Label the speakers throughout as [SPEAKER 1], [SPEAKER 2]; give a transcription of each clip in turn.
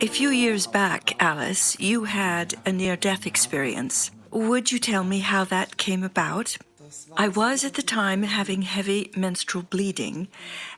[SPEAKER 1] A few years back, Alice, you had a near-death experience. Would you tell me how that came about? I was at the time having heavy menstrual bleeding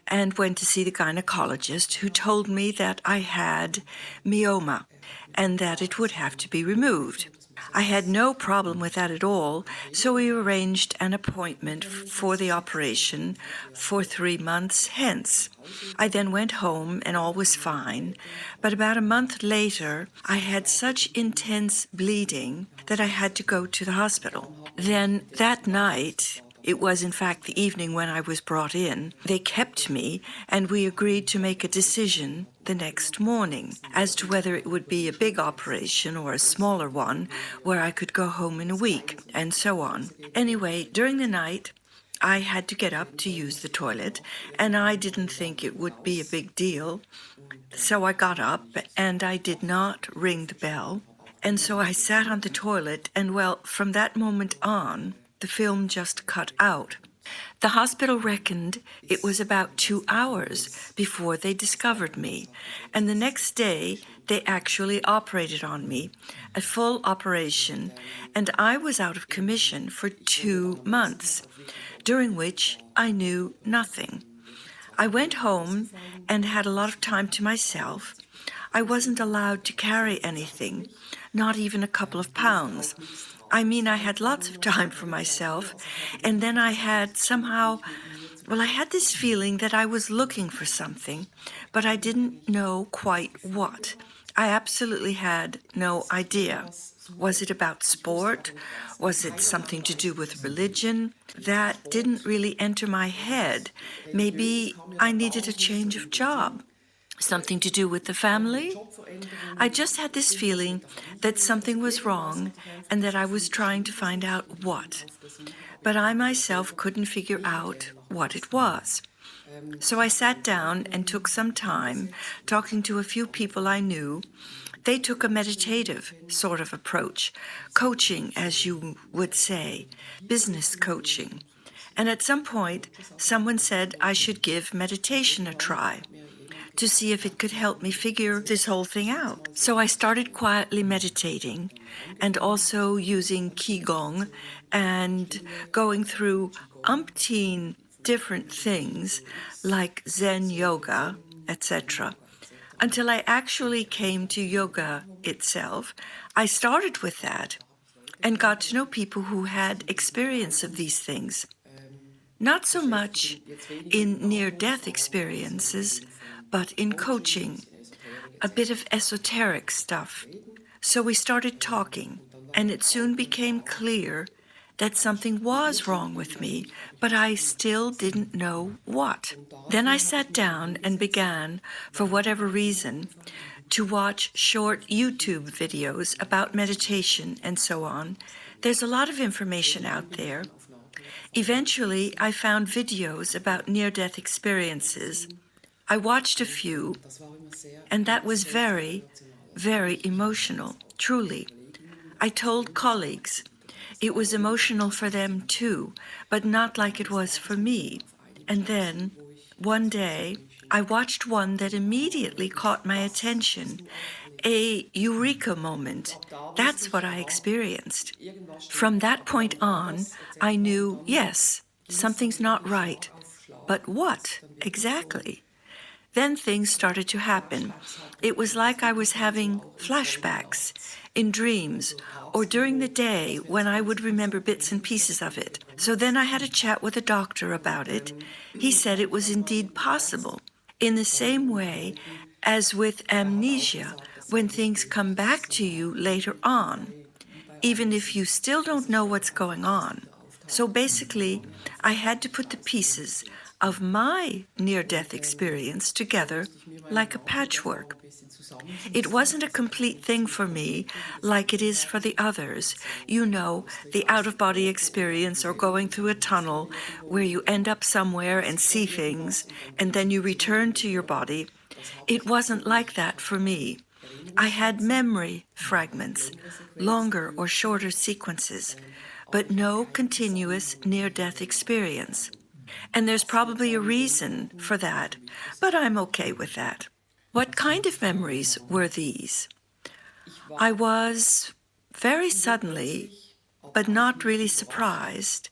[SPEAKER 1] and went to see the gynecologist, who told me that I had myoma and that it would have to be removed. I had no problem with that at all, so we arranged an appointment for the operation for 3 months hence. I then went home and all was fine, but about a month later I had such intense bleeding that I had to go to the hospital. Then that night, it was in fact the evening when I was brought in, they kept me and we agreed to make a decision the next morning as to whether it would be a big operation or a smaller one where I could go home in a week and so on. Anyway, during the night, I had to get up to use the toilet and I didn't think it would be a big deal. So I got up and I did not ring the bell. And so I sat on the toilet and well, from that moment on, the film just cut out. The hospital reckoned it was about 2 hours before they discovered me, and the next day they actually operated on me, a full operation, and I was out of commission for 2 months, during which I knew nothing. I went home and had a lot of time to myself. I wasn't allowed to carry anything, not even a couple of pounds. I mean, I had lots of time for myself, and then I had I had this feeling that I was looking for something, but I didn't know quite what. I absolutely had no idea. Was it about sport? Was it something to do with religion? That didn't really enter my head. Maybe I needed a change of job. Something to do with the family? I just had this feeling that something was wrong and that I was trying to find out what. But I myself couldn't figure out what it was. So I sat down and took some time talking to a few people I knew. They took a meditative sort of approach, coaching, as you would say, business coaching. And at some point, someone said I should give meditation a try to see if it could help me figure this whole thing out. So I started quietly meditating and also using Qigong and going through umpteen different things like Zen yoga, etc. Until I actually came to yoga itself. I started with that and got to know people who had experience of these things. Not so much in near-death experiences, but in coaching, a bit of esoteric stuff. So we started talking, and it soon became clear that something was wrong with me, but I still didn't know what. Then I sat down and began, for whatever reason, to watch short YouTube videos about meditation and so on. There's a lot of information out there. Eventually, I found videos about near-death experiences. I watched a few, and that was very, very emotional, truly. I told colleagues it was emotional for them too, but not like it was for me. And then, one day, I watched one that immediately caught my attention, a eureka moment. That's what I experienced. From that point on, I knew, yes, something's not right. But what exactly? Then things started to happen. It was like I was having flashbacks in dreams or during the day when I would remember bits and pieces of it. So then I had a chat with a doctor about it. He said it was indeed possible, in the same way as with amnesia, when things come back to you later on, even if you still don't know what's going on. So basically, I had to put the pieces of my near-death experience together like a patchwork. It wasn't a complete thing for me like it is for the others. You know, the out-of-body experience or going through a tunnel where you end up somewhere and see things and then you return to your body. It wasn't like that for me. I had memory fragments, longer or shorter sequences, but no continuous near-death experience. And there's probably a reason for that, but I'm okay with that. What kind of memories were these? I was very suddenly, but not really surprised,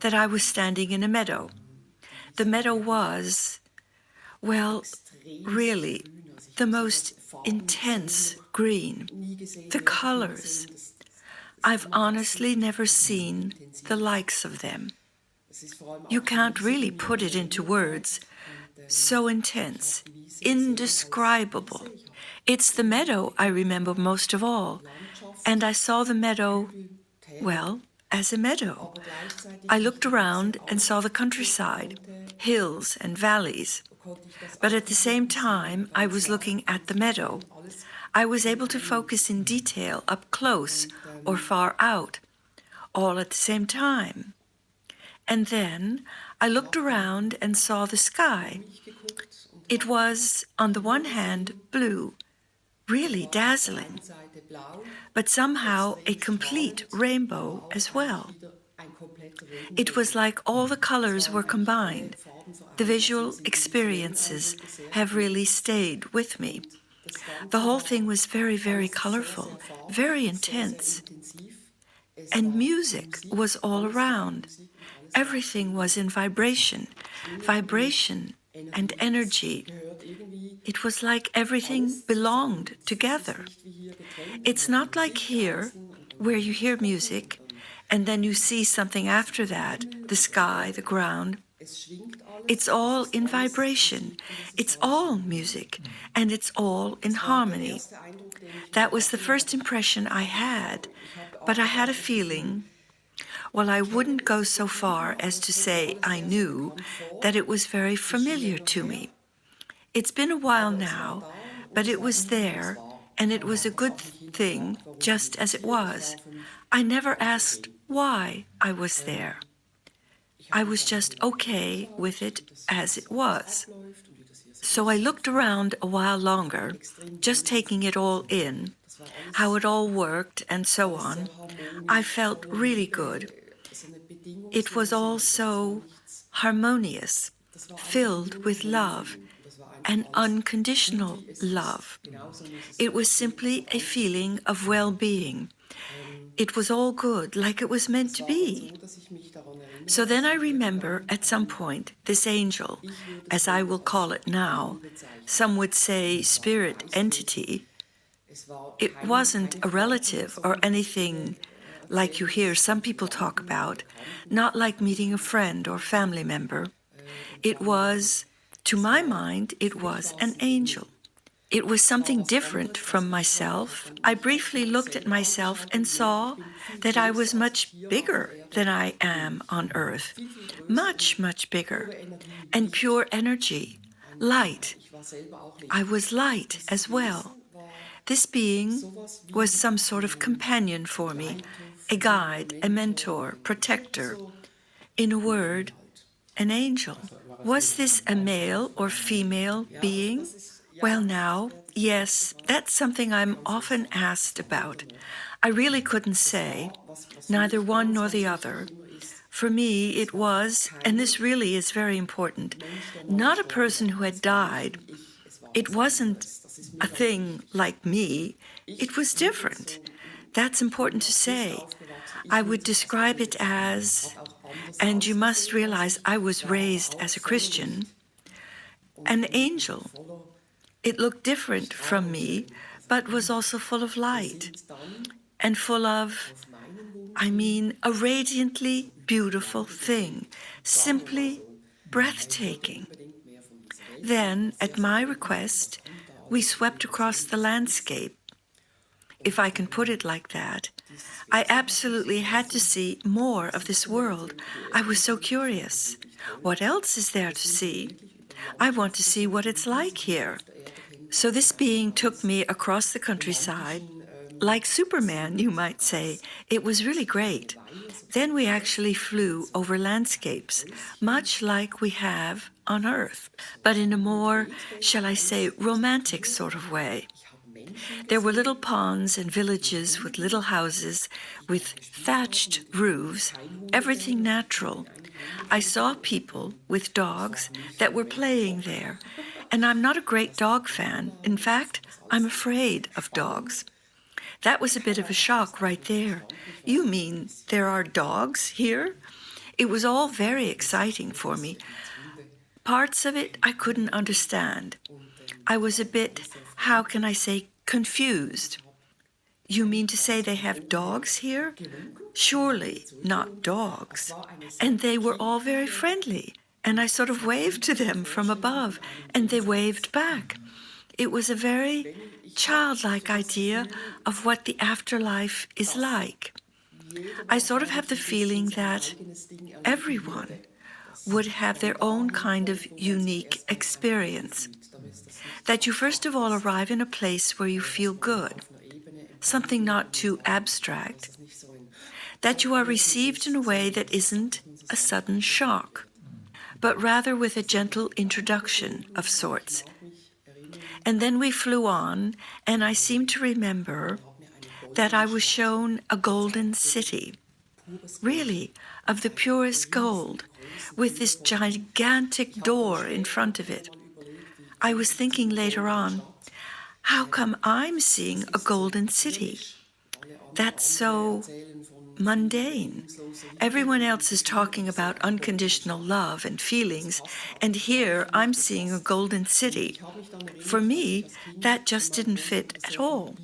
[SPEAKER 1] that I was standing in a meadow. The meadow was, well, really, the most intense green. The colors. I've honestly never seen the likes of them. You can't really put it into words. So intense, indescribable. It's the meadow I remember most of all, and I saw the meadow, well, as a meadow. I looked around and saw the countryside, hills and valleys, but at the same time I was looking at the meadow. I was able to focus in detail up close or far out, all at the same time. And then I looked around and saw the sky. It was, on the one hand, blue, really dazzling, but somehow a complete rainbow as well. It was like all the colors were combined. The visual experiences have really stayed with me. The whole thing was very, very colorful, very intense. And music was all around. Everything was in vibration and energy. It was like everything belonged together. It's not like here, where you hear music and then you see something after that, the sky, the ground. It's all in vibration. It's all music, and it's all in harmony. That was the first impression I had, but I had a feeling, well, I wouldn't go so far as to say I knew that it was very familiar to me. It's been a while now, but it was there, and it was a good thing just as it was. I never asked why I was there. I was just okay with it as it was. So I looked around a while longer, just taking it all in, how it all worked and so on. I felt really good. It was all so harmonious, filled with love, and unconditional love. It was simply a feeling of well-being. It was all good, like it was meant to be. So then I remember at some point this angel, as I will call it now, some would say spirit entity. It wasn't a relative or anything like you hear some people talk about, not like meeting a friend or family member. It was, to my mind, it was an angel. It was something different from myself. I briefly looked at myself and saw that I was much bigger than I am on earth. Much, much bigger. And pure energy, light. I was light as well. This being was some sort of companion for me, a guide, a mentor, protector. In a word, an angel. Was this a male or female being? Well now, yes, that's something I'm often asked about. I really couldn't say, neither one nor the other. For me, it was, and this really is very important, not a person who had died. It wasn't a thing like me. It was different. That's important to say. I would describe it as, and you must realize I was raised as a Christian, an angel. It looked different from me, but was also full of light and full of, a radiantly beautiful thing, simply breathtaking. Then, at my request, we swept across the landscape, if I can put it like that. I absolutely had to see more of this world. I was so curious. What else is there to see? I want to see what it's like here. So this being took me across the countryside, like Superman, you might say. It was really great. Then we actually flew over landscapes, much like we have on Earth, but in a more, shall I say, romantic sort of way. There were little ponds and villages with little houses, with thatched roofs, everything natural. I saw people with dogs that were playing there, And I'm not a great dog fan. In fact, I'm afraid of dogs. That was a bit of a shock right there. You mean there are dogs here? It was all very exciting for me. Parts of it I couldn't understand. I was a bit, how can I say, confused. You mean to say they have dogs here? Surely not dogs. And they were all very friendly, and I sort of waved to them from above, and they waved back. It was a very childlike idea of what the afterlife is like. I sort of have the feeling that everyone would have their own kind of unique experience. That you first of all arrive in a place where you feel good, something not too abstract. That you are received in a way that isn't a sudden shock, but rather with a gentle introduction of sorts. And then we flew on, and I seem to remember that I was shown a golden city, really of the purest gold, with this gigantic door in front of it. I was thinking later on, how come I'm seeing a golden city? That's so mundane. Everyone else is talking about unconditional love and feelings, and here I'm seeing a golden city. For me, that just didn't fit at all.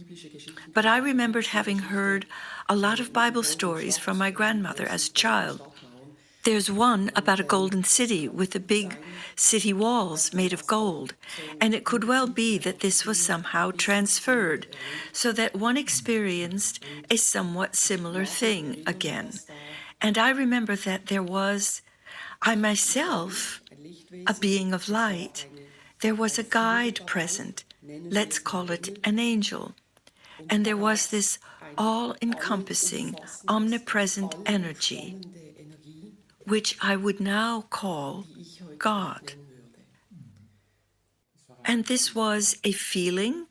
[SPEAKER 1] But I remembered having heard a lot of Bible stories from my grandmother as a child. There's one about a golden city with the big city walls made of gold, and it could well be that this was somehow transferred, so that one experienced a somewhat similar thing again. And I remember that there was, I myself, a being of light. There was a guide present, let's call it an angel. And there was this all-encompassing, omnipresent energy, which I would now call God. And this was a feeling?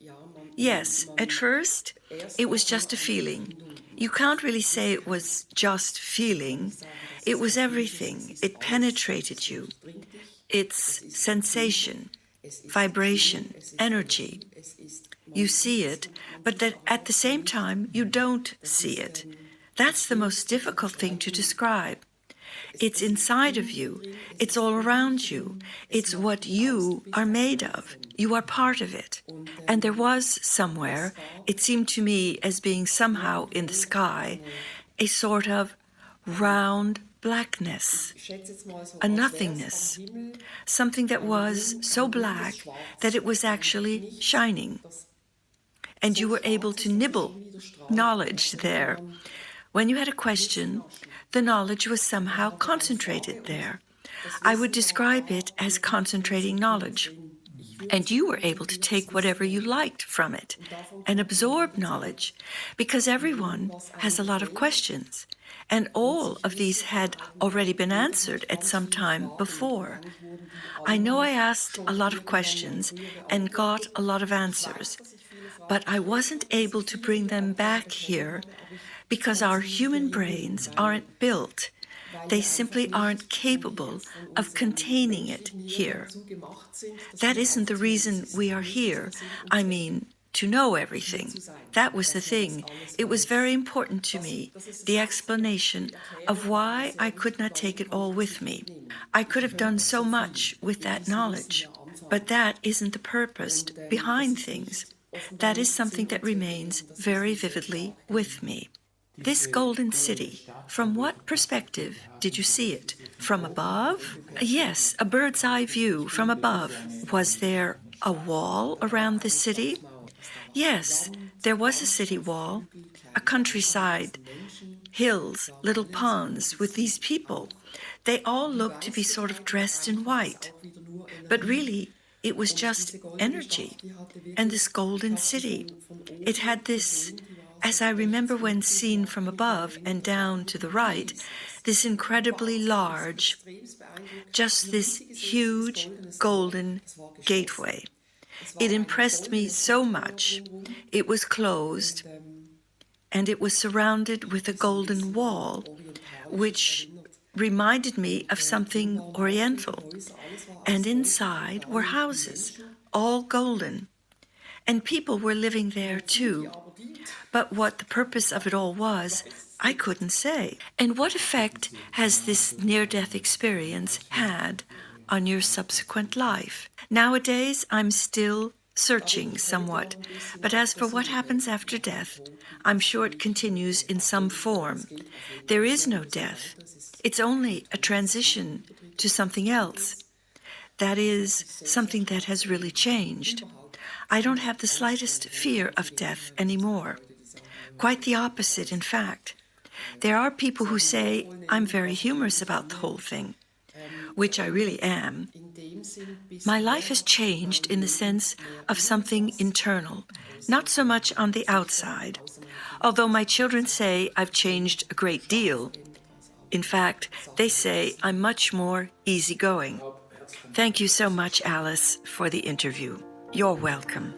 [SPEAKER 1] Yes, at first, it was just a feeling. You can't really say it was just feeling. It was everything. It penetrated you. It's sensation, vibration, energy. You see it, but that at the same time, you don't see it. That's the most difficult thing to describe. It's inside of you. It's all around you. It's what you are made of. You are part of it. And there was somewhere, it seemed to me as being somehow in the sky, a sort of round blackness, a nothingness, something that was so black that it was actually shining. And you were able to nibble knowledge there. When you had a question, the knowledge was somehow concentrated there. I would describe it as concentrating knowledge. And you were able to take whatever you liked from it and absorb knowledge, because everyone has a lot of questions. And all of these had already been answered at some time before. I know I asked a lot of questions and got a lot of answers, but I wasn't able to bring them back here because our human brains aren't built. They simply aren't capable of containing it here. That isn't the reason we are here. I mean, to know everything. That was the thing. It was very important to me, the explanation of why I could not take it all with me. I could have done so much with that knowledge, but that isn't the purpose behind things. That is something that remains very vividly with me. This golden city, from what perspective did you see it? From above? Yes, a bird's eye view from above. Was there a wall around the city? Yes, there was a city wall, a countryside, hills, little ponds with these people. They all looked to be sort of dressed in white. But really, it was just energy. And this golden city, it had this, as I remember when seen from above and down to the right, this incredibly large, just this huge golden gateway. It impressed me so much. It was closed, and it was surrounded with a golden wall, which reminded me of something oriental, and inside were houses, all golden, and people were living there too. But what the purpose of it all was, I couldn't say. And what effect has this near-death experience had on your subsequent life? Nowadays, I'm still searching somewhat, but as for what happens after death, I'm sure it continues in some form. There is no death. It's only a transition to something else. That is, something that has really changed. I don't have the slightest fear of death anymore. Quite the opposite, in fact. There are people who say I'm very humorous about the whole thing, which I really am. My life has changed in the sense of something internal, not so much on the outside, although my children say I've changed a great deal. In fact, they say I'm much more easygoing. Thank you so much, Alice, for the interview. You're welcome.